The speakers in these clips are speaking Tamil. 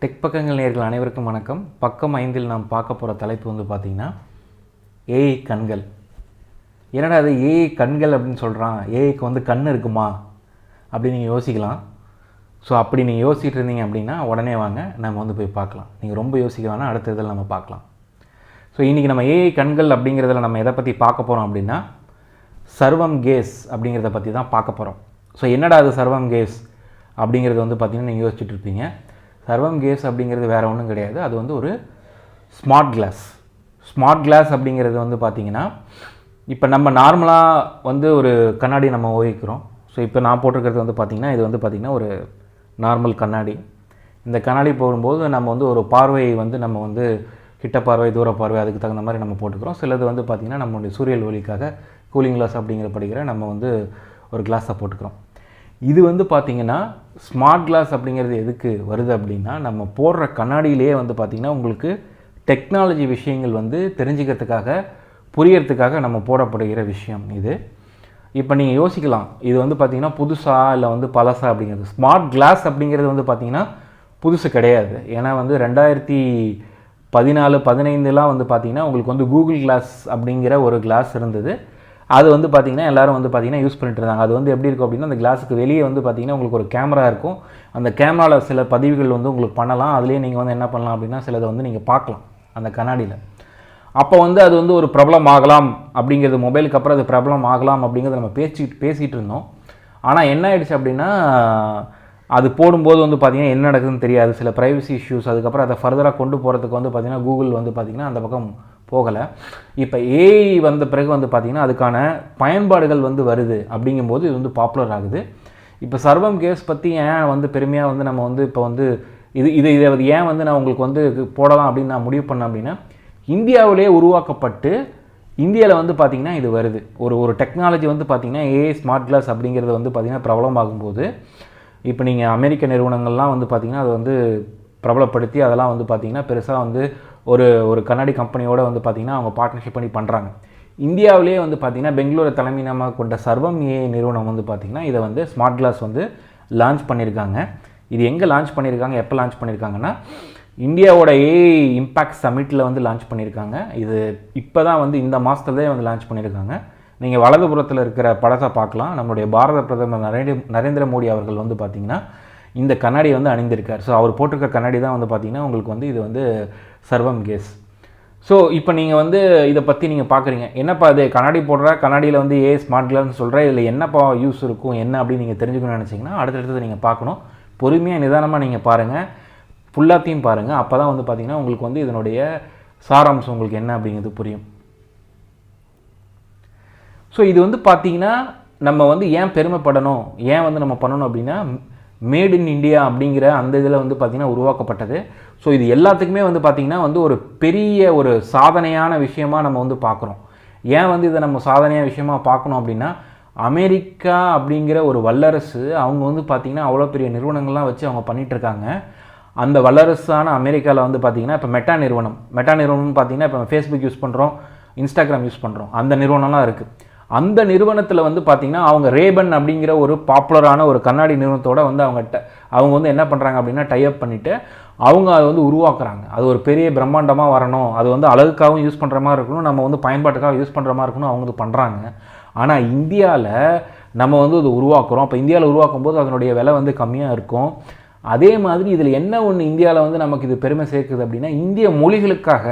டெக் பக்கங்கள் நேயர்கள் அனைவருக்கும் வணக்கம். பக்கம் 5 நாம் பார்க்க போகிற தலைப்பு வந்து பார்த்திங்கன்னா ஏஐ கண்கள். என்னடா அது ஏஐ கண்கள் அப்படின்னு சொல்கிறான், ஏஐக்கு வந்து கண் இருக்குமா அப்படின்னு நீங்கள் யோசிக்கலாம். ஸோ அப்படி நீங்கள் யோசிச்சுட்டு இருந்தீங்க அப்படின்னா உடனே வாங்க நம்ம வந்து போய் பார்க்கலாம். நீங்கள் ரொம்ப யோசிக்க வேணால் அடுத்த இதில் நம்ம பார்க்கலாம். ஸோ இன்றைக்கி நம்ம ஏஐ கண்கள் அப்படிங்கிறதுல நம்ம எதை பற்றி பார்க்க போகிறோம் அப்படின்னா சர்வம் கேஸ் அப்படிங்கிறத பற்றி தான் பார்க்க போகிறோம். ஸோ என்னடா அது சர்வம் கேஸ் அப்படிங்கிறது வந்து பார்த்திங்கன்னா நீங்கள் யோசிச்சுட்டு இருப்பீங்க. சர்வம் கேஸ் அப்படிங்கிறது வேறு ஒன்றும் கிடையாது. அது வந்து ஒரு ஸ்மார்ட் கிளாஸ் அப்படிங்கிறது வந்து பார்த்திங்கன்னா இப்போ நம்ம நார்மலாக வந்து ஒரு கண்ணாடி நம்ம உபயோகிக்கிறோம். ஸோ இப்போ நான் போட்டிருக்கிறது வந்து பார்த்திங்கன்னா இது வந்து பார்த்திங்கன்னா ஒரு நார்மல் கண்ணாடி. இந்த கண்ணாடி போடும்போது நம்ம வந்து ஒரு பார்வை வந்து நம்ம வந்து கிட்ட பார்வை, தூர பார்வை, அதுக்கு தகுந்த மாதிரி நம்ம போட்டுக்கிறோம். சிலது வந்து பார்த்திங்கன்னா நம்மளுடைய சூரியல் ஒளிக்காக கூலிங் கிளாஸ் அப்படிங்கிற படிக்கிற நம்ம வந்து ஒரு கிளாஸை போட்டுக்கிறோம். இது வந்து பார்த்திங்கன்னா ஸ்மார்ட் கிளாஸ் அப்படிங்கிறது எதுக்கு வருது அப்படின்னா நம்ம போடுற கண்ணாடியிலேயே வந்து பார்த்திங்கன்னா உங்களுக்கு டெக்னாலஜி விஷயங்கள் வந்து தெரிஞ்சுக்கிறதுக்காக, புரியறதுக்காக நம்ம போடப்படுகிற விஷயம் இது. இப்போ நீங்கள் யோசிக்கலாம், இது வந்து பார்த்திங்கன்னா புதுசா இல்லை வந்து பழசா அப்படிங்கிறது. ஸ்மார்ட் கிளாஸ் அப்படிங்கிறது வந்து பார்த்திங்கன்னா புதுசு கிடையாது. ஏன்னா வந்து 2014-15 வந்து பார்த்திங்கன்னா உங்களுக்கு வந்து கூகுள் கிளாஸ் அப்படிங்கிற ஒரு கிளாஸ் இருந்தது. அது வந்து பார்த்திங்கன்னா எல்லோரும் வந்து பார்த்திங்கன்னா யூஸ் பண்ணிட்டு இருந்தாங்க. அது வந்து எப்படி இருக்கும் அப்படின்னா அந்த கிளாஸுக்கு வெளியே வந்து பார்த்திங்கன்னா உங்களுக்கு ஒரு கேமரா இருக்கும். அந்த கேமராவில் சில பதிவுகள் வந்து உங்களுக்கு பண்ணலாம். அதுலேயே நீங்கள் வந்து என்ன பண்ணலாம் அப்படின்னா சிலதை வந்து நீங்கள் பார்க்கலாம் அந்த கண்ணாடியில். அப்போ வந்து அது வந்து ஒரு ப்ராப்ளம் ஆகலாம் அப்படிங்கிறது, மொபைலுக்கு அப்புறம் அது ப்ராப்ளம் ஆகலாம் அப்படிங்கிறத நம்ம பேசிகிட்டு இருந்தோம். ஆனால் என்ன ஆகிடுச்சு அப்படின்னா அது போடும்போது வந்து பார்த்திங்கன்னா என்ன நடக்குதுன்னு தெரியாது. சில ப்ரைவசி இஷ்யூஸ், அதுக்கப்புறம் அதை ஃபர்தராக கொண்டு போகிறதுக்கு வந்து பார்த்திங்கன்னா கூகுள் வந்து பார்த்திங்கன்னா அந்த பக்கம் போகலை. இப்போ ஏஐ வந்த பிறகு வந்து பார்த்திங்கன்னா அதுக்கான பயன்பாடுகள் வந்து வருது. அப்படிங்கும்போது இது வந்து பாப்புலர் ஆகுது. இப்போ சர்வம் கேஸ் பற்றி ஏன் வந்து பெருமையாக வந்து நம்ம வந்து இப்போ வந்து இதை ஏன் வந்து நான் உங்களுக்கு வந்து போடலாம் அப்படின்னு நான் முடிவு பண்ணேன் அப்படின்னா இந்தியாவிலே உருவாக்கப்பட்டு இந்தியாவில் வந்து பார்த்திங்கன்னா இது வருது. ஒரு டெக்னாலஜி வந்து பார்த்திங்கன்னா ஏஐ ஸ்மார்ட் கிளாஸ் அப்படிங்கிறது வந்து பார்த்திங்கன்னா பிரபலமாகும்போது இப்போ நீங்கள் அமெரிக்க நிறுவனங்கள்லாம் வந்து பார்த்திங்கன்னா அதை வந்து பிரபலப்படுத்தி அதெல்லாம் வந்து பார்த்திங்கன்னா பெருசாக வந்து ஒரு கண்ணாடி கம்பெனியோடு வந்து பார்த்திங்கன்னா அவங்க பார்ட்னர்ஷிப் பண்ணி பண்ணுறாங்க. இந்தியாவிலே வந்து பார்த்திங்கன்னா பெங்களூரை தலைமையிடமாக கொண்ட சர்வம் ஏஐ நிறுவனம் வந்து பார்த்திங்கன்னா இதை வந்து ஸ்மார்ட் கிளாஸ் வந்து லான்ச் பண்ணியிருக்காங்க. இது எங்கே லான்ச் பண்ணியிருக்காங்க, எப்போ லான்ச் பண்ணியிருக்காங்கன்னா இந்தியாவோட ஏஐ இம்பேக்ட் சமிட்டில் வந்து லான்ச் பண்ணியிருக்காங்க. இது இப்போ தான் வந்து இந்த மாதத்துலேயே வந்து லான்ச் பண்ணியிருக்காங்க. நீங்கள் வலதுபுறத்தில் இருக்கிற படத்தை பார்க்கலாம். நம்மளுடைய பாரத பிரதமர் நரேந்திர மோடி அவர்கள் வந்து பார்த்திங்கன்னா இந்த கண்ணாடியை வந்து அணிந்திருக்கார். ஸோ அவர் போட்டிருக்க கண்ணாடி தான் வந்து பார்த்திங்கன்னா உங்களுக்கு வந்து இது வந்து சர்வம் கேஸ். ஸோ இப்போ நீங்கள் வந்து இதை பற்றி நீங்கள் பார்க்குறீங்க, என்னப்பா அது கண்ணாடி போடுற, கண்ணாடியில் வந்து ஸ்மார்ட் கிளாஸ்னு சொல்கிற, இதில் என்னப்பா யூஸ் இருக்கும் என்ன அப்படின்னு நீங்கள் தெரிஞ்சுக்கணும்னு நினச்சிங்கன்னா அடுத்தடுத்தது நீங்கள் பார்க்கணும். பொறுமையாக நிதானமாக நீங்கள் பாருங்கள், ஃபுல்லாத்தையும் பாருங்கள். அப்போ தான் வந்து பார்த்திங்கன்னா உங்களுக்கு வந்து இதனுடைய சாராம்சம் உங்களுக்கு என்ன அப்படிங்கிறது புரியும். ஸோ இது வந்து பார்த்திங்கன்னா நம்ம வந்து ஏன் பெருமைப்படணும், ஏன் வந்து நம்ம பண்ணணும் அப்படின்னா மேட் இன் இண்டியா அப்படிங்கிற அந்த இதில் வந்து பார்த்திங்கன்னா உருவாக்கப்பட்டது. ஸோ இது எல்லாத்துக்குமே வந்து பார்த்திங்கன்னா வந்து ஒரு பெரிய ஒரு சாதனையான விஷயமாக நம்ம வந்து பார்க்குறோம். ஏன் வந்து இதை நம்ம சாதனையான விஷயமாக பார்க்கணும் அப்படின்னா அமெரிக்கா அப்படிங்கிற ஒரு வல்லரசு, அவங்க வந்து பார்த்திங்கன்னா அவ்வளோ பெரிய நிறுவனங்கள்லாம் வச்சு அவங்க பண்ணிகிட்ருக்காங்க. அந்த வல்லரசான அமெரிக்காவில் வந்து பார்த்திங்கன்னா இப்போ மெட்டா நிறுவனம் பார்த்திங்கன்னா இப்போ ஃபேஸ்புக் யூஸ் பண்ணுறோம், இன்ஸ்டாகிராம் யூஸ் பண்ணுறோம், அந்த நிறுவனம்லாம் இருக்குது. அந்த நிறுவனத்தில் வந்து பார்த்திங்கன்னா அவங்க ரேபன் அப்படிங்கிற ஒரு பாப்புலரான ஒரு கண்ணாடி நிறுவனத்தோடு வந்து அவங்க வந்து என்ன பண்ணுறாங்க அப்படின்னா டைப் பண்ணிவிட்டு அவங்க அதை வந்து உருவாக்குறாங்க. அது ஒரு பெரிய பிரம்மாண்டமாக வரணும், அது வந்து அழகுக்காகவும் யூஸ் பண்ணுற மாதிரி இருக்கணும், நம்ம வந்து பயன்பாட்டுக்காக யூஸ் பண்ணுற மாதிரி இருக்கணும், அவங்க வந்து பண்ணுறாங்க. ஆனால் இந்தியாவில் நம்ம வந்து அது உருவாக்குறோம். அப்போ இந்தியாவில் உருவாக்கும் போது அதனுடைய விலை வந்து கம்மியாக இருக்கும். அதே மாதிரி இதில் என்ன ஒன்று இந்தியாவில் வந்து நமக்கு இது பெருமை சேர்க்குது அப்படின்னா இந்திய மொழிகளுக்காக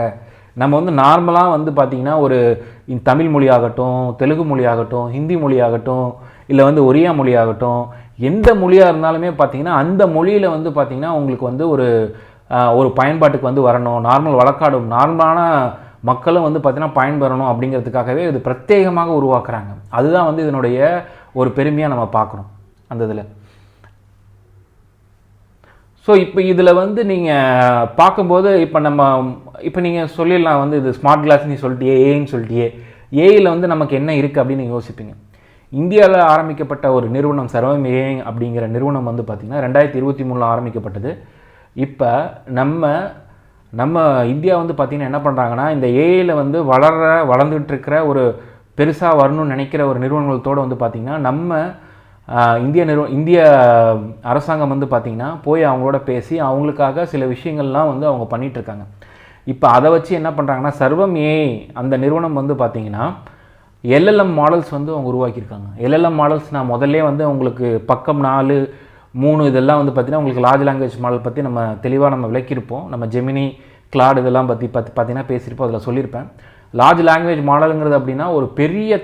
நம்ம வந்து நார்மலாக வந்து பார்த்திங்கன்னா ஒரு தமிழ் மொழியாகட்டும், தெலுங்கு மொழியாகட்டும், ஹிந்தி மொழியாகட்டும், இல்லை வந்து ஒரியா மொழியாகட்டும், எந்த மொழியாக இருந்தாலுமே பார்த்திங்கன்னா அந்த மொழியில் வந்து பார்த்திங்கன்னா உங்களுக்கு வந்து ஒரு பயன்பாட்டுக்கு வந்து வரணும், நார்மலான மக்களும் வந்து பார்த்திங்கன்னா பயன்பெறணும் அப்படிங்கிறதுக்காகவே இது பிரத்யேகமாக உருவாக்குறாங்க. அதுதான் வந்து இதனுடைய ஒரு பெருமையாக நம்ம பார்க்குறோம் அந்த இதில். ஸோ இப்போ இதில் வந்து நீங்கள் பார்க்கும்போது இப்போ நீங்கள் சொல்லிடலாம் வந்து இது ஸ்மார்ட் கிளாஸ் நீ சொல்லிட்டியே, ஏன்னு சொல்லிட்டியே, ஏஐயில் வந்து நமக்கு என்ன இருக்குது அப்படின்னு நீங்கள் யோசிப்பீங்க. இந்தியாவில் ஆரம்பிக்கப்பட்ட ஒரு நிறுவனம் சர்வம் ஏஐ அப்படிங்கிற நிறுவனம் வந்து பார்த்திங்கன்னா 2023 ஆரம்பிக்கப்பட்டது. இப்போ நம்ம இந்தியா வந்து பார்த்திங்கன்னா என்ன பண்ணுறாங்கன்னா இந்த ஏஐயில் வந்து வளர்ந்துகிட்டு இருக்கிற ஒரு பெருசாக வரணும்னு நினைக்கிற ஒரு நிறுவனங்களோடு வந்து பார்த்திங்கன்னா நம்ம இந்திய அரசாங்கம் வந்து பார்த்திங்கன்னா போய் அவங்களோட பேசி அவங்களுக்காக சில விஷயங்கள்லாம் வந்து அவங்க பண்ணிகிட்ருக்காங்க. இப்போ அதை வச்சு என்ன பண்ணுறாங்கன்னா சர்வம் ஏஐ அந்த நிறுவனம் வந்து பார்த்திங்கன்னா எல்எல்எம் மாடல்ஸ் வந்து அவங்க உருவாக்கியிருக்காங்க. எல்எல்எம் மாடல்ஸ் நான் முதல்ல வந்து உங்களுக்கு பக்கம் 4, 3 இதெல்லாம் வந்து பார்த்திங்கன்னா உங்களுக்கு லார்ஜ் லாங்குவேஜ் மாடல் பற்றி நம்ம தெளிவாக நம்ம விளக்கியிருப்போம். நம்ம ஜெமினி, கிளாட் இதெல்லாம் பற்றி பார்த்திங்கன்னா பேசியிருப்போம், அதில் சொல்லியிருப்பேன். லார்ஜ் லாங்குவேஜ் மாடலுங்கிறது அப்படின்னா ஒரு பெரிய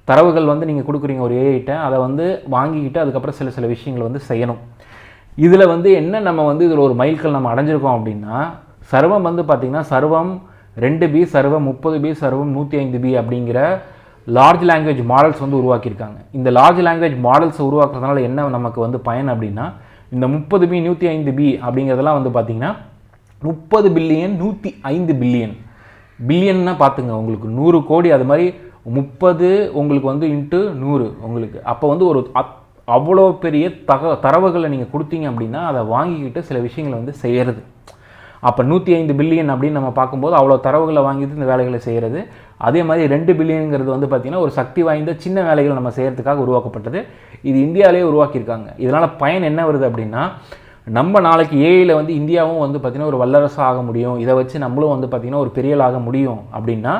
தரவுகள் வந்து நீங்கள் கொடுக்குறீங்க ஒரு ஏஐட்ட, அதை வந்து வாங்கிக்கிட்டு அதுக்கப்புறம் சில விஷயங்கள் வந்து செய்யணும். இதில் வந்து என்ன நம்ம வந்து இதில் ஒரு மைல்கல் நம்ம அடைஞ்சிருக்கோம் அப்படின்னா சர்வம் வந்து பார்த்திங்கன்னா சர்வம் 2B, சர்வம் 30B, சர்வம் 105B அப்படிங்கிற லார்ஜ் லாங்குவேஜ் மாடல்ஸ் வந்து உருவாக்கியிருக்காங்க. இந்த லார்ஜ் லாங்குவேஜ் மாடல்ஸ் உருவாக்குறதுனால என்ன நமக்கு வந்து பயன் அப்படின்னா இந்த 30B, 105B அப்படிங்கிறதெல்லாம் வந்து பார்த்திங்கன்னா 30 பில்லியன், 105 பில்லியன். பில்லியன்னா பார்த்துங்க உங்களுக்கு 100 கோடி, அது மாதிரி 30 உங்களுக்கு வந்து இன்ட்டு 100 உங்களுக்கு. அப்போ வந்து ஒரு அவ்வளோ பெரிய தரவுகளை நீங்கள் கொடுத்தீங்க அப்படின்னா அதை வாங்கிக்கிட்டு சில விஷயங்களை வந்து செய்கிறது. அப்போ 105 பில்லியன் அப்படின்னு நம்ம பார்க்கும்போது அவ்வளோ தரவுகளை வாங்கிட்டு இந்த வேலைகளை செய்கிறது. அதே மாதிரி 2 பில்லியனுங்கிறது வந்து பார்த்திங்கன்னா ஒரு சக்தி வாய்ந்த சின்ன வேலைகள் நம்ம செய்கிறதுக்காக உருவாக்கப்பட்டது. இது இந்தியாவிலே உருவாக்கியிருக்காங்க. இதனால் பயன் என்ன வருது அப்படின்னா நம்ம நாளைக்கு ஏஐயில் வந்து இந்தியாவும் வந்து பார்த்திங்கன்னா ஒரு வல்லரசாக ஆக முடியும், இதை வச்சு நம்மளும் வந்து பார்த்திங்கன்னா ஒரு பெரியலாக முடியும் அப்படின்னா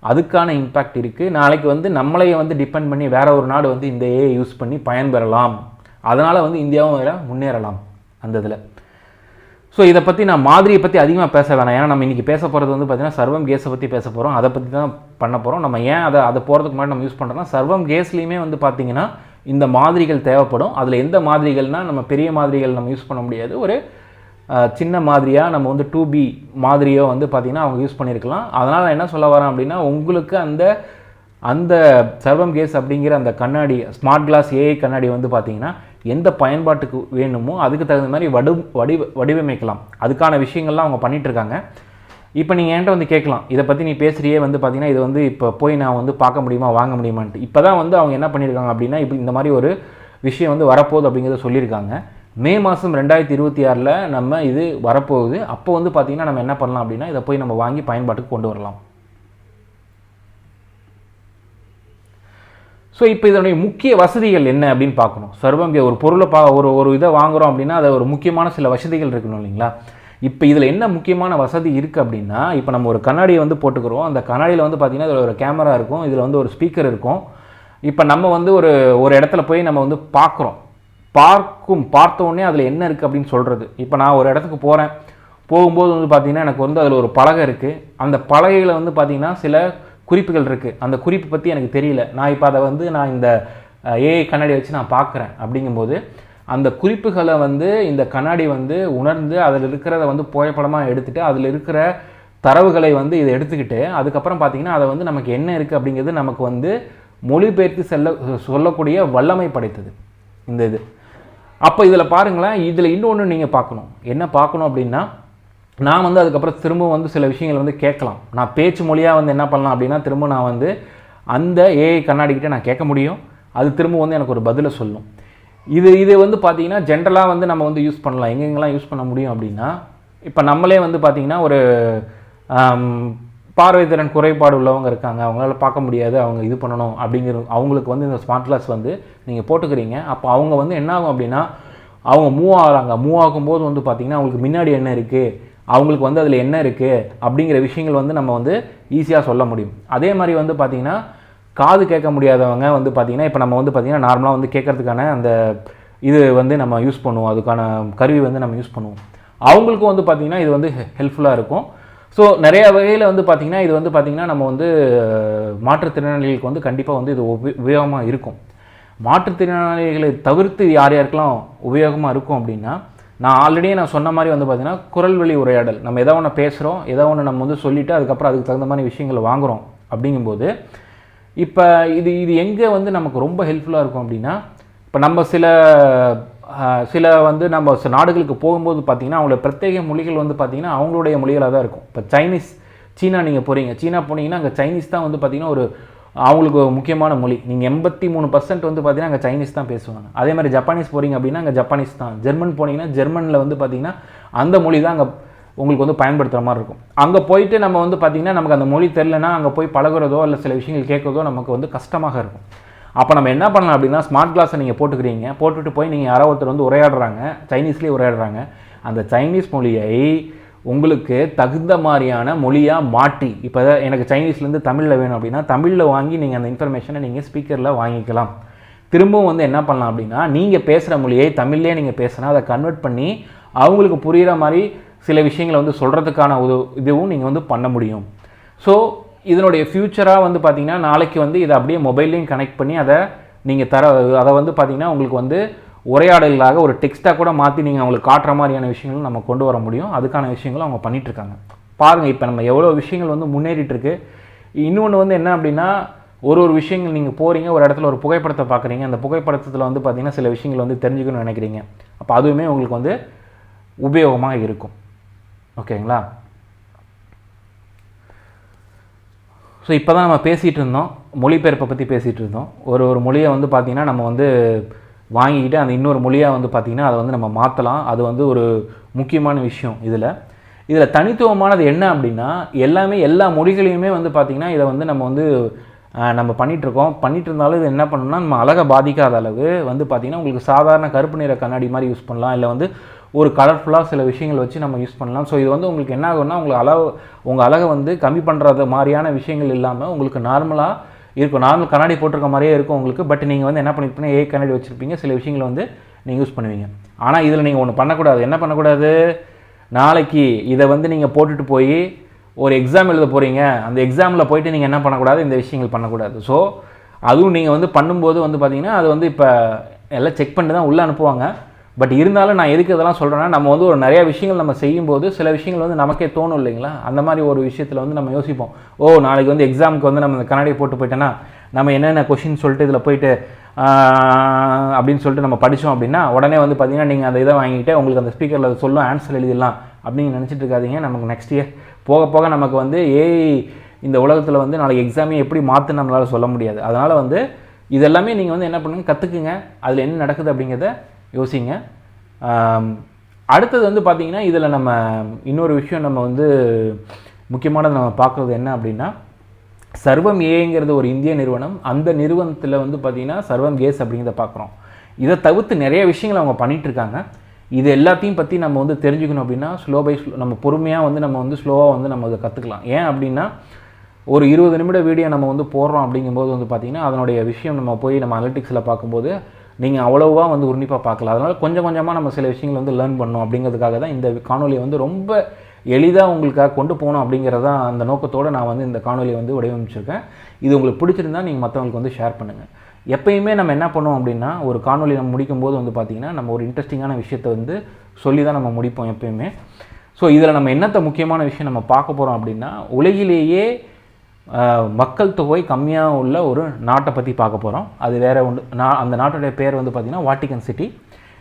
அதுக்கான இம்பேக்ட் இருக்குது. நாளைக்கு வந்து நம்மளையே வந்து டிபெண்ட் பண்ணி வேறு ஒரு நாடு வந்து இந்த ஏஐ யூஸ் பண்ணி பயன்பெறலாம். அதனால் வந்து இந்தியாவும் வேறு முன்னேறலாம் அந்த இதில். ஸோ இதை பற்றி நான் மாதிரியை பற்றி அதிகமாக பேச வேணாம். ஏன்னா நம்ம இன்றைக்கி பேச போகிறது வந்து பார்த்திங்கன்னா சர்வம் கேஸை பற்றி பேச போகிறோம், அதை பற்றி தான் பண்ண போகிறோம். நம்ம ஏன் அதை போகிறதுக்கு முன்னாடி நம்ம யூஸ் பண்ணுறோம்னா சர்வம் கேஸ்லேயுமே வந்து பார்த்திங்கன்னா இந்த மாதிரிகள் தேவைப்படும். அதில் எந்த மாதிரிகள்னால் நம்ம பெரிய மாதிரிகள் நம்ம யூஸ் பண்ண முடியாது, ஒரு சின்ன மாதிரியாக நம்ம வந்து 2B மாதிரியோ வந்து பார்த்திங்கன்னா அவங்க யூஸ் பண்ணியிருக்கலாம். அதனால் என்ன சொல்ல வரேன் அப்படின்னா உங்களுக்கு அந்த சர்வம் கேஸ் அப்படிங்கிற அந்த கண்ணாடி, ஸ்மார்ட் கிளாஸ் ஏஐ கண்ணாடி வந்து பார்த்திங்கன்னா எந்த பயன்பாட்டுக்கு வேணுமோ அதுக்கு தகுந்த மாதிரி வடிவமைக்கலாம். அதுக்கான விஷயங்கள்லாம் அவங்க பண்ணிகிட்ருக்காங்க. இப்போ நீங்கள் என்கிட்ட வந்து கேட்கலாம், இதை பற்றி நீ பேசுகிறியே வந்து பார்த்திங்கன்னா இது வந்து இப்போ போய் நான் வந்து பார்க்க முடியுமா, வாங்க முடியுமான்ட்டு. இப்போ தான் வந்து அவங்க என்ன பண்ணியிருக்காங்க அப்படின்னா இப்போ இந்த மாதிரி ஒரு விஷயம் வந்து வரப்போகுது அப்படிங்கிறத சொல்லியிருக்காங்க. மே மாதம் 2026 நம்ம இது வரப்போகுது. அப்போ வந்து பார்த்திங்கன்னா நம்ம என்ன பண்ணலாம் அப்படின்னா இதை போய் நம்ம வாங்கி பயன்பாட்டுக்கு கொண்டு வரலாம். ஸோ இப்போ இதனுடைய முக்கிய வசதிகள் என்ன அப்படின்னு பார்க்கணும். சர்வம் ஒரு பொருளை ஒரு இதை வாங்குகிறோம் அப்படின்னா அதை ஒரு முக்கியமான சில வசதிகள் இருக்கணும் இல்லைங்களா. இப்போ இதில் என்ன முக்கியமான வசதி இருக்குது அப்படின்னா இப்போ நம்ம ஒரு கண்ணாடியை வந்து போட்டுக்கிறோம். அந்த கண்ணாடியில் வந்து பார்த்திங்கன்னா இதில் ஒரு கேமரா இருக்கும், இதில் வந்து ஒரு ஸ்பீக்கர் இருக்கும். இப்போ நம்ம வந்து ஒரு இடத்துல போய் நம்ம வந்து பார்த்த உடனே அதில் என்ன இருக்குது அப்படின்னு சொல்கிறது. இப்போ நான் ஒரு இடத்துக்கு போகும்போது வந்து பார்த்திங்கன்னா எனக்கு வந்து அதில் ஒரு பலகை இருக்குது. அந்த பலகையில் வந்து பார்த்திங்கன்னா சில குறிப்புகள் இருக்குது. அந்த குறிப்பு பற்றி எனக்கு தெரியல, நான் இப்போ அதை வந்து நான் இந்த ஏஐ கண்ணாடி வச்சு நான் பார்க்குறேன். அப்படிங்கும்போது அந்த குறிப்புகளை வந்து இந்த கண்ணாடி வந்து உணர்ந்து அதில் இருக்கிறத வந்து புகைப்படமாக எடுத்துகிட்டு அதில் இருக்கிற தரவுகளை வந்து இதை எடுத்துக்கிட்டு அதுக்கப்புறம் பார்த்திங்கன்னா அதை வந்து நமக்கு என்ன இருக்குது அப்படிங்கிறது நமக்கு வந்து மொழிபெயர்த்து சொல்லக்கூடிய வல்லமை படைத்தது இந்த இது. அப்போ இதில் பாருங்களேன், இதில் இன்னொன்று நீங்கள் பார்க்கணும். என்ன பார்க்கணும் அப்படின்னா நான் வந்து அதுக்கப்புறம் திரும்ப வந்து சில விஷயங்கள் வந்து கேட்கலாம். நான் பேச்சு மொழியாக வந்து என்ன பண்ணலாம் அப்படின்னா திரும்ப நான் வந்து அந்த ஏஐ கண்ணாடிக்கிட்ட நான் கேட்க முடியும். அது திரும்ப வந்து எனக்கு ஒரு பதிலை சொல்லும். இது வந்து பார்த்திங்கன்னா ஜென்ரலாக வந்து நம்ம வந்து யூஸ் பண்ணலாம். எங்கெங்கெல்லாம் யூஸ் பண்ண முடியும் அப்படின்னா இப்போ நம்மளே வந்து பார்த்திங்கன்னா ஒரு பார்வைத்திறன் குறைபாடு உள்ளவங்க இருக்காங்க, அவங்களால பார்க்க முடியாது, அவங்க இது பண்ணணும் அப்படிங்கிற அவங்களுக்கு வந்து இந்த ஸ்மார்ட் கிளாஸ் வந்து நீங்கள் போட்டுக்கிறீங்க. அப்போ அவங்க வந்து என்ன ஆகும் அப்படின்னா அவங்க மூவ் ஆகும்போது வந்து பார்த்திங்கன்னா அவங்களுக்கு முன்னாடி என்ன இருக்குது, அவங்களுக்கு வந்து அதில் என்ன இருக்குது அப்படிங்கிற விஷயங்கள் வந்து நம்ம வந்து ஈஸியாக சொல்ல முடியும். அதே மாதிரி வந்து பார்த்திங்கன்னா காது கேட்க முடியாதவங்க வந்து பார்த்திங்கன்னா இப்போ நம்ம வந்து பார்த்திங்கன்னா நார்மலாக வந்து கேட்குறதுக்கான அந்த இது வந்து நம்ம யூஸ் பண்ணுவோம், அதுக்கான கருவி வந்து நம்ம யூஸ் பண்ணுவோம். அவங்களுக்கும் வந்து பார்த்திங்கன்னா இது வந்து ஹெல்ப்ஃபுல்லாக இருக்கும். ஸோ நிறைய வகையில் வந்து பார்த்திங்கன்னா இது வந்து பார்த்திங்கன்னா நம்ம வந்து மாற்றுத்திறனாளிகளுக்கு வந்து கண்டிப்பாக வந்து இது உபயோகமாக இருக்கும். மாற்றுத்திறனாளிகளை தவிர்த்து யாருக்கெல்லாம் உபயோகமாக இருக்கும் அப்படின்னா நான் ஆல்ரெடியே நான் சொன்ன மாதிரி வந்து பார்த்திங்கன்னா குரல் வழி உரையாடல், நம்ம எதோ ஒன்று பேசுகிறோம், எதோ ஒன்று நம்ம வந்து சொல்லிவிட்டு அதுக்கப்புறம் அதுக்கு தகுந்த மாதிரி விஷயங்களை வாங்குகிறோம். அப்படிங்கும்போது இப்போ இது எங்கே வந்து நமக்கு ரொம்ப ஹெல்ப்ஃபுல்லாக இருக்கும் அப்படின்னா இப்போ நம்ம சில வந்து நம்ம நாடுகளுக்கு போகும்போது பார்த்திங்கன்னா அவங்களோட பிரத்யேக மொழிகள் வந்து பார்த்திங்கன்னா அவங்களுடைய மொழிகளாக தான் இருக்கும். இப்போ சீனா நீங்கள் போகிறீங்க, சீனா போனீங்கன்னா அங்கே சைனீஸ் தான் வந்து பார்த்திங்கன்னா ஒரு அவங்களுக்கு முக்கியமான மொழி. நீங்கள் 83% வந்து பார்த்திங்கன்னா அங்கே சைனீஸ் தான் பேசுவாங்க. அதே மாதிரி ஜப்பானீஸ் போகிறீங்க அப்படின்னா அங்கே ஜப்பானீஸ் தான். ஜெர்மன் போனீங்கன்னா ஜெர்மனில் வந்து பார்த்திங்கன்னா அந்த மொழி தான் அங்கே உங்களுக்கு வந்து பயன்படுத்துகிற மாதிரி இருக்கும். அங்கே போயிட்டு நம்ம வந்து பார்த்திங்கன்னா நமக்கு அந்த மொழி தெரிலனா அங்கே போய் பழகுறதோ இல்லை சில விஷயங்கள் கேட்குறதோ நமக்கு வந்து கஷ்டமாக இருக்கும். அப்போ நம்ம என்ன பண்ணலாம் அப்படின்னா, ஸ்மார்ட் கிளாஸை நீங்கள் போட்டுக்கிறீங்க, போட்டுட்டு போய் நீங்கள் யாரோ ஒருத்தர் வந்து உரையாடுறாங்க, சைனீஸ்லேயே உரையாடுறாங்க. அந்த சைனீஸ் மொழியை உங்களுக்கு தகுந்த மாதிரியான மொழியாக மாற்றி, இப்போ எனக்கு சைனீஸ்லேருந்து தமிழில் வேணும் அப்படின்னா தமிழில் வாங்கி நீங்கள் அந்த இன்ஃபர்மேஷனை நீங்கள் ஸ்பீக்கரில் வாங்கிக்கலாம். திரும்பவும் வந்து என்ன பண்ணலாம் அப்படின்னா, நீங்கள் பேசுகிற மொழியை தமிழ்லேயே நீங்கள் பேசுனா அதை கன்வெர்ட் பண்ணி அவங்களுக்கு புரிகிற மாதிரி சில விஷயங்களை வந்து சொல்கிறதுக்கான இதுவும் நீங்கள் வந்து பண்ண முடியும். ஸோ இதனுடைய ஃப்யூச்சராக வந்து பார்த்திங்கன்னா, நாளைக்கு வந்து இதை அப்படியே மொபைல்லையும் கனெக்ட் பண்ணி நீங்கள் அதை வந்து பார்த்திங்கன்னா உங்களுக்கு வந்து உரையாடல்களாக ஒரு டெக்ஸ்ட்டாக கூட மாற்றி நீங்கள் அவங்களுக்கு காட்டுற மாதிரியான விஷயங்களும் நம்ம கொண்டு வர முடியும். அதுக்கான விஷயங்களும் அவங்க பண்ணிகிட்ருக்காங்க. பாருங்கள், இப்போ நம்ம எவ்வளோ விஷயங்கள் வந்து முன்னேறிட்டுருக்கு. இன்னொன்று வந்து என்ன அப்படின்னா, ஒரு விஷயங்கள் நீங்கள் போகிறீங்க, ஒரு இடத்துல ஒரு புகைப்படத்தை பார்க்குறீங்க, அந்த புகைப்படத்தில் வந்து பார்த்திங்கன்னா சில விஷயங்கள் வந்து தெரிஞ்சுக்கணும்னு நினைக்கிறீங்க. அப்போ அதுவுமே உங்களுக்கு வந்து உபயோகமாக இருக்கும். ஓகேங்களா? ஸோ இப்போ தான் நம்ம பேசிகிட்டு இருந்தோம், மொழிபெயர்ப்பை பற்றி பேசிகிட்டு இருந்தோம். ஒரு மொழியை வந்து பார்த்திங்கன்னா நம்ம வந்து வாங்கிக்கிட்டு அந்த இன்னொரு மொழியாக வந்து பார்த்திங்கன்னா அதை வந்து நம்ம மாற்றலாம். அது வந்து ஒரு முக்கியமான விஷயம். இதில் தனித்துவமானது என்ன அப்படின்னா, எல்லா மொழிகளையுமே வந்து பார்த்திங்கன்னா இதை வந்து நம்ம பண்ணிகிட்ருக்கோம். பண்ணிகிட்டு இருந்தாலும் இது என்ன பண்ணணும்னா, நம்ம அழகை பாதிக்காத அளவு வந்து பார்த்திங்கன்னா உங்களுக்கு சாதாரண கருப்பு நிற கண்ணாடி மாதிரி யூஸ் பண்ணலாம், இல்லை வந்து ஒரு கலர்ஃபுல்லாக சில விஷயங்கள் வச்சு நம்ம யூஸ் பண்ணலாம். ஸோ இது வந்து உங்களுக்கு என்ன ஆகும்னா, உங்கள் அழகை வந்து கம்மி பண்ணுறது மாதிரியான விஷயங்கள் இல்லாமல் உங்களுக்கு நார்மலாக இருக்கும். நார்மல் கண்ணாடி போட்டிருக்க மாதிரியே இருக்கும் உங்களுக்கு. பட் நீங்கள் வந்து என்ன பண்ணியிருப்பீங்க, கண்ணாடி வச்சுருப்பீங்க, சில விஷயங்களை வந்து நீங்கள் யூஸ் பண்ணுவீங்க. ஆனால் இதில் நீங்கள் ஒன்று பண்ணக்கூடாது. என்ன பண்ணக்கூடாது, நாளைக்கு இதை வந்து நீங்கள் போட்டுட்டு போய் ஒரு எக்ஸாம் எழுத போகிறீங்க, அந்த எக்ஸாமில் போய்ட்டு நீங்கள் என்ன பண்ணக்கூடாது, இந்த விஷயங்கள் பண்ணக்கூடாது. ஸோ அதுவும் நீங்கள் வந்து பண்ணும்போது வந்து பார்த்திங்கன்னா அது வந்து இப்போ எல்லாம் செக் பண்ணி தான் உள்ளே அனுப்புவாங்க. பட் இருந்தாலும் நான் எதுக்கு இதெல்லாம் சொல்கிறேன்னா, நம்ம வந்து ஒரு நிறையா விஷயங்கள் நம்ம செய்யும்போது சில விஷயங்கள் வந்து நமக்கே தோணும் இல்லைங்களா? அந்த மாதிரி ஒரு விஷயத்தில் வந்து நம்ம யோசிப்போம், நாளைக்கு வந்து எக்ஸாமுக்கு வந்து நம்ம இந்த கண்ணாடியை போட்டு போயிட்டோன்னா நம்ம என்னென்ன கொஷின் சொல்லிட்டு இதில் போயிட்டு அப்படின்னு சொல்லிட்டு நம்ம படித்தோம் அப்படின்னா உடனே வந்து பார்த்திங்கன்னா நீங்கள் அந்த இதை வாங்கிட்டு உங்களுக்கு அந்த ஸ்பீக்கரில் அதை சொல்லும், ஆன்சர் எழுதிடலாம் அப்படின்னு நினச்சிட்டு இருக்காதீங்க. நமக்கு நெக்ஸ்ட் இயர் போக போக நமக்கு வந்து இந்த உலகத்தில் வந்து நாளைக்கு எக்ஸாமே எப்படி மாற்று நம்மளால் சொல்ல முடியாது. அதனால் வந்து இதெல்லாமே நீங்கள் வந்து என்ன பண்ணுங்க, கற்றுக்குங்க, அதில் என்ன நடக்குது அப்படிங்கிறத யோசிங்க. அடுத்தது வந்து பார்த்திங்கன்னா, இதில் நம்ம இன்னொரு விஷயம் நம்ம வந்து முக்கியமானது நம்ம பார்க்குறது என்ன அப்படின்னா, சர்வம் ஏங்கிறது ஒரு இந்திய நிறுவனம். அந்த நிறுவனத்தில் வந்து பார்த்திங்கன்னா சர்வம் கேஸ் அப்படிங்கிறத பார்க்குறோம். இதை தவிர்த்து நிறைய விஷயங்கள் அவங்க பண்ணிகிட்ருக்காங்க. இது எல்லாத்தையும் பற்றி நம்ம வந்து தெரிஞ்சுக்கணும் அப்படின்னா ஸ்லோ நம்ம பொறுமையாக வந்து நம்ம வந்து ஸ்லோவாக வந்து நம்ம அதை கற்றுக்கலாம். ஏன் அப்படின்னா, ஒரு 20 நிமிட வீடியோ நம்ம வந்து போடுறோம் அப்படிங்கும்போது வந்து பார்த்திங்கன்னா அதனுடைய விஷயம் நம்ம போய் நம்ம அனலிட்டிக்ஸில் பார்க்கும்போது நீங்கள் அவ்வளோவா வந்து உன்னிப்பாக பார்க்கலாம். அதனால் கொஞ்சம் கொஞ்சமாக நம்ம சில விஷயங்கள் வந்து லேர்ன் பண்ணணும் அப்படிங்கிறதுக்காக தான் இந்த காணொலியை வந்து ரொம்ப எளிதாக உங்களுக்காக கொண்டு போகணும் அப்படிங்கிறதான் அந்த நோக்கத்தோடு நான் வந்து இந்த காணொலியை வந்து வடிவமைச்சிருக்கேன். இது உங்களுக்கு பிடிச்சிருந்தால் நீங்கள் மற்றவங்களுக்கு வந்து ஷேர் பண்ணுங்கள். எப்பயுமே நம்ம என்ன பண்ணுவோம் அப்படின்னா, ஒரு காணொலி நம்ம முடிக்கும்போது வந்து பார்த்திங்கன்னா நம்ம ஒரு இன்ட்ரெஸ்டிங்கான விஷயத்தை வந்து சொல்லி தான் நம்ம முடிப்போம் எப்பயுமே. ஸோ இதில் நம்ம என்னத்தை முக்கியமான விஷயம் நம்ம பார்க்க போகிறோம் அப்படின்னா, உலகிலேயே மக்கள் தொகை கம்மியாக உள்ள ஒரு நாட்டை பற்றி பார்க்க போகிறோம். அது வேறு ஒன்று. அந்த நாட்டுடைய பேர் வந்து பார்த்திங்கன்னா வாட்டிகன் சிட்டி.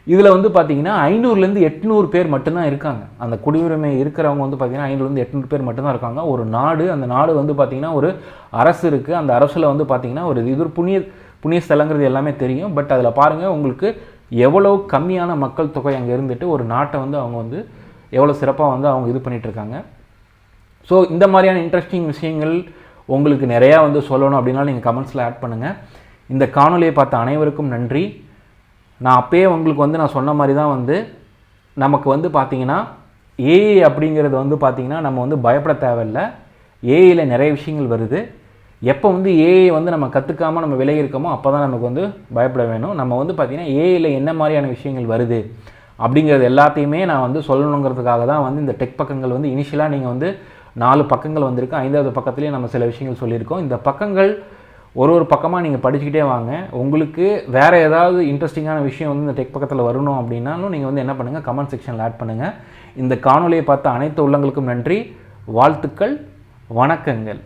இதில் வந்து பார்த்திங்கன்னா 500லேருந்து 800 பேர் மட்டும்தான் இருக்காங்க. அந்த குடியுரிமை இருக்கிறவங்க வந்து பார்த்திங்கன்னா 500லேருந்து 800 பேர் மட்டும்தான் இருக்காங்க. ஒரு நாடு, அந்த நாடு வந்து பார்த்திங்கன்னா ஒரு அரசு இருக்குது. அந்த அரசில் வந்து பார்த்திங்கன்னா ஒரு புண்ணிய ஸ்தலங்கிறது எல்லாமே தெரியும். பட் அதில் பாருங்கள், உங்களுக்கு எவ்வளோ கம்மியான மக்கள் தொகை அங்கே இருந்துட்டு ஒரு நாட்டை வந்து அவங்க வந்து எவ்வளோ சிறப்பாக வந்து அவங்க இது பண்ணிகிட்ருக்காங்க. ஸோ இந்த மாதிரியான இன்ட்ரெஸ்டிங் விஷயங்கள் உங்களுக்கு நிறையா வந்து சொல்லணும் அப்படின்னாலும் நீங்கள் கமெண்ட்ஸில் ஆட் பண்ணுங்கள். இந்த காணொலியை பார்த்த அனைவருக்கும் நன்றி. நான் அப்பயே உங்களுக்கு வந்து நான் சொன்ன மாதிரி தான் வந்து நமக்கு வந்து பார்த்திங்கன்னா ஏஐ அப்படிங்கிறது வந்து பார்த்திங்கன்னா நம்ம வந்து பயப்பட தேவையில்லை. ஏஐயில் நிறைய விஷயங்கள் வருது. எப்போ வந்து ஏஐ வந்து நம்ம கற்றுக்காமல் நம்ம விலகி இருக்கோமோ அப்போ தான் நமக்கு வந்து பயப்பட வேணும். நம்ம வந்து பார்த்திங்கன்னா ஏஐயில் என்ன மாதிரியான விஷயங்கள் வருது அப்படிங்கிறது எல்லாத்தையுமே நான் வந்து சொல்லணுங்கிறதுக்காக தான் வந்து இந்த டெக் பக்கங்கள் வந்து இனிஷியலாக நீங்கள் வந்து 4 பக்கங்கள் வந்திருக்கு. 5வது பக்கத்துலேயே நம்ம சில விஷயங்கள் சொல்லியிருக்கோம். இந்த பக்கங்கள் ஒரு பக்கமாக நீங்கள் படிச்சுக்கிட்டே வாங்க. உங்களுக்கு வேறு ஏதாவது இன்ட்ரெஸ்டிங்கான விஷயம் வந்து இந்த டெக் பக்கத்தில் வரணும் அப்படின்னாலும் நீங்கள் வந்து என்ன பண்ணுங்கள், கமெண்ட் செக்ஷனில் ஆட் பண்ணுங்கள். இந்த காணொலியை பார்த்த அனைத்து உள்ளங்களுக்கும் நன்றி, வாழ்த்துக்கள், வணக்கங்கள்.